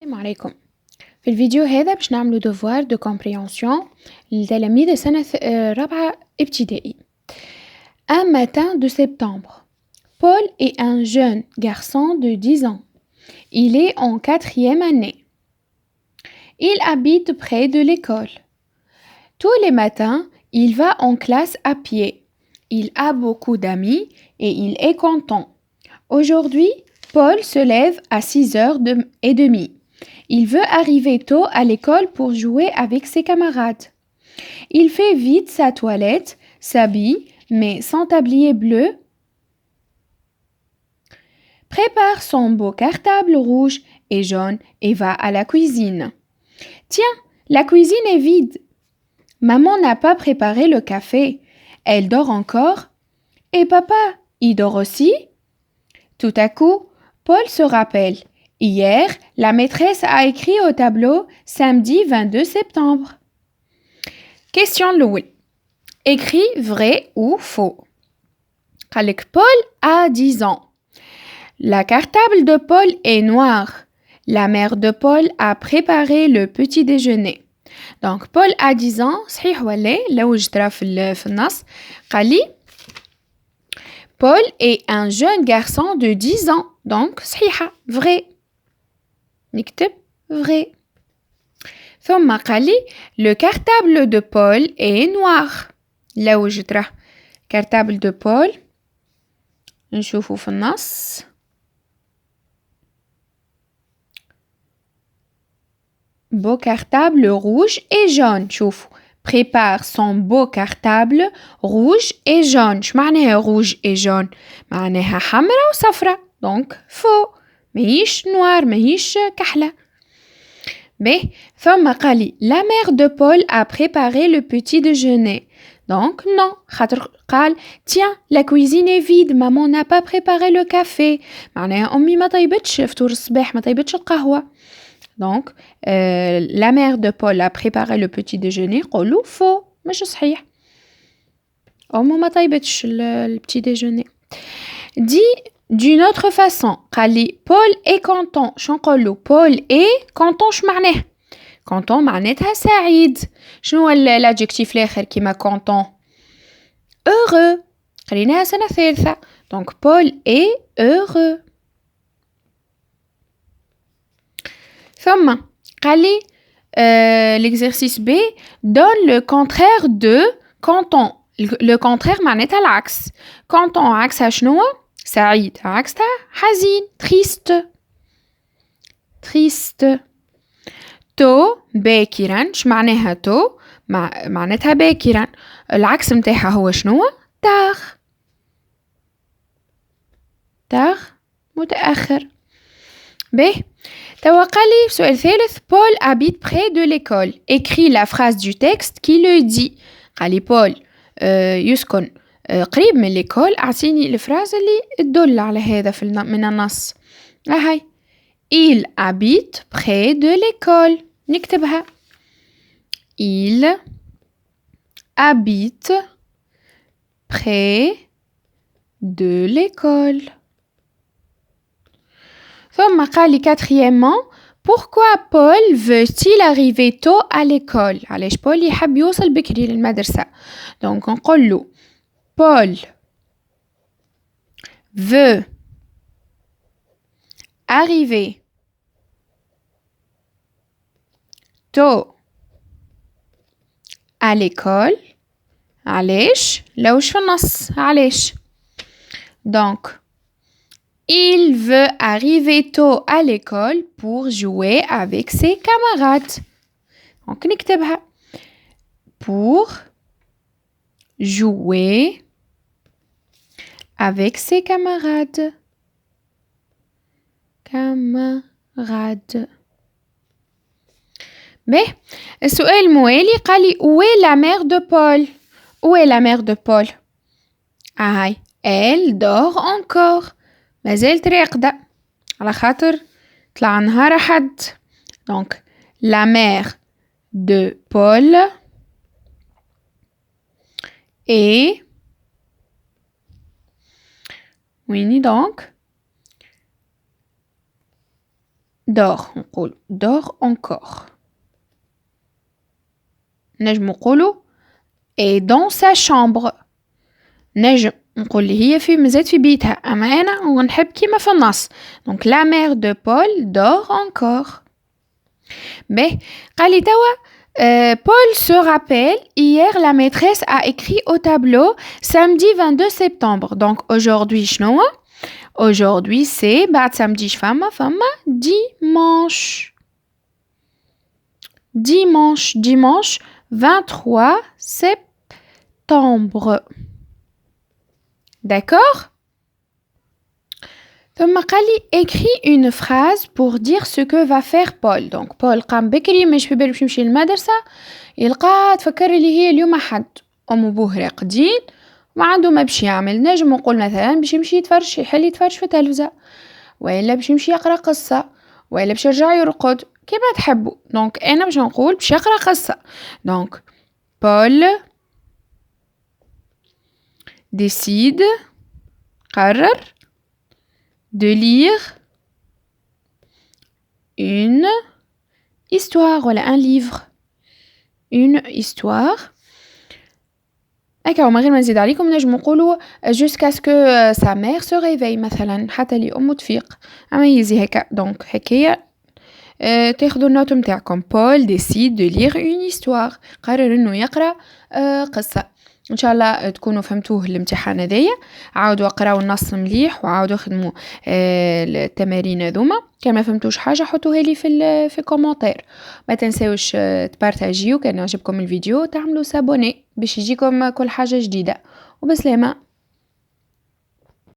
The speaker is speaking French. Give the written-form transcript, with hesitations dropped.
السلام عليكم. في الفيديو هذا باش نعملو devoir de compréhension لتلاميذ السنة رابعة ابتدائي. Un matin de septembre, Paul est un jeune garçon de 10 ans. Il est en 4e année. Il habite près de l'école. Tous les matins, il va en classe à pied. Il a beaucoup d'amis et il est content. Aujourd'hui, Paul se lève à 6h30. Il veut arriver tôt à l'école pour jouer avec ses camarades. Il fait vite sa toilette, s'habille, met son tablier bleu, prépare son beau cartable rouge et jaune et va à la cuisine. Tiens, la cuisine est vide. Maman n'a pas préparé le café. Elle dort encore. Et papa, il dort aussi? Tout à coup, Paul se rappelle. Hier, la maîtresse a écrit au tableau samedi 22 septembre. Question الأول. Écrit vrai ou faux. قالك Paul a 10 ans. La cartable de Paul est noire. La mère de Paul a préparé le petit déjeuner. Donc Paul a 10 ans. صحيح ولا لو جترا في النص قال لي Paul est un jeune garçon de 10 ans. Donc صحيحة vrai. نكتب vrai. ثم قال لي le cartable de Paul est noir. لو جترا cartable de Paul نشوفه في النص. Beau cartable rouge et jaune. شوفوا prépare son beau cartable rouge et jaune. شو معناها rouge et jaune؟ معناها حمراء وصفراء. donc faux. ماهيش noir ماهيش كحلة. به ثم قال لي la mère de Paul a préparé le petit déjeuner. donc non خاطر قال tiens la cuisine est vide maman n'a pas préparé le café. معناها أمي ما طيبتش فطور الصباح ما طيبتش القهوة. donc la mère de Paul a préparé le petit déjeuner. قولوا faux مش صحيح. أمه ما طيبتش le petit déjeuner. dit d'une autre façon قال لي Paul est content. شو نقولوا Paul est content شو معناه؟ content معناتها سعيد. شنو هو l'adjectif الآخر كيما content؟ heureux. قريناها سنة ثالثة. donc Paul est heureux. ثم قال لي l'exercice B donne le contraire de content. le contraire معناتها العكس. content عكسها شنو؟ سعيد. عكسها حزين triste. triste. تو باكرا. شو معناها تو؟ معناتها باكرا. العكس متاعها هو شنو؟ tard. tard متأخر. به توا قالي سؤال ثالث Paul habite près de l'école. écrit la phrase du texte qui le dit. قالي Paul يسكن قريب من الإيكول. أعطيني الفراز اللي تدل على هذا من النص. هاي il habite près de l'école. نكتبها il habite près de l'école. ثم قال لي quatrièmement pourquoi Paul veut-il arriver tôt à l'école؟ علاش بول يحب يوصل بكري للمدرسة؟ donc نقول له Paul veut arriver tôt à l'école. علاش؟ لوش في النص علاش؟ donc il veut arriver tôt à l'école pour jouer avec ses camarades. donc نكتبها pour jouer avec ses camarades. camarades. به السؤال الموالي قال لي où est la mère de Paul؟ où est la mère de Paul؟ هاي elle dort encore. ما زالت راقدة على خاطر طلع نهار أحد. donc la mère de Paul est ويني donc dort نقول dort encore نجم نقولوا est dans sa chambre نجم نقول لي هي مازالت في بيتها أما أنا نحب كيما في النص donc la mère de Paul dort encore mais قال لي توا Paul se rappelle, hier la maîtresse a écrit au tableau samedi 22 septembre. Donc aujourd'hui, شنو؟ Aujourd'hui c'est بعد samedi فما dimanche. Dimanche 23 septembre. D'accord? ثم قال لي écris une phrase pour dire ce que va faire Paul. Donc Paul قام بكري مش في باله باش يمشي للمدرسة يلقاها تفكر اللي هي اليوم أحد أم وبوه راقدين ما عنده ما باش يعمل نجم نقول مثلا باش يمشي يتفرج في التلفزة ولا باش يمشي يقرأ قصة ولا باش يرجع يرقد كيما تحبوا. دونك أنا باش نقول باش يقرأ قصة. دونك Paul décide قرر de lire une histoire ولا un livre une histoire هكا وما غير ما نزيد عليكم نجم نقولوا jusqu'à ce que sa mère se réveille مثلا حتى لي أمه تفيق أما يزي هكا دونك هكايا تاخدوا النوت متاعكم Paul décide de lire une histoire قرر إنه يقرأ قصة. إن شاء الله تكونوا فهمتوه الامتحان هذايا عاودوا اقراو النص مليح وعاودوا خدموا التمارين هذوما كما فهمتوش حاجه حطوها لي في كومنتير ما تنساوش تبارطاجيو كان عجبكم الفيديو تعملوا سابوني باش يجيكم كل حاجه جديده وبسلامه.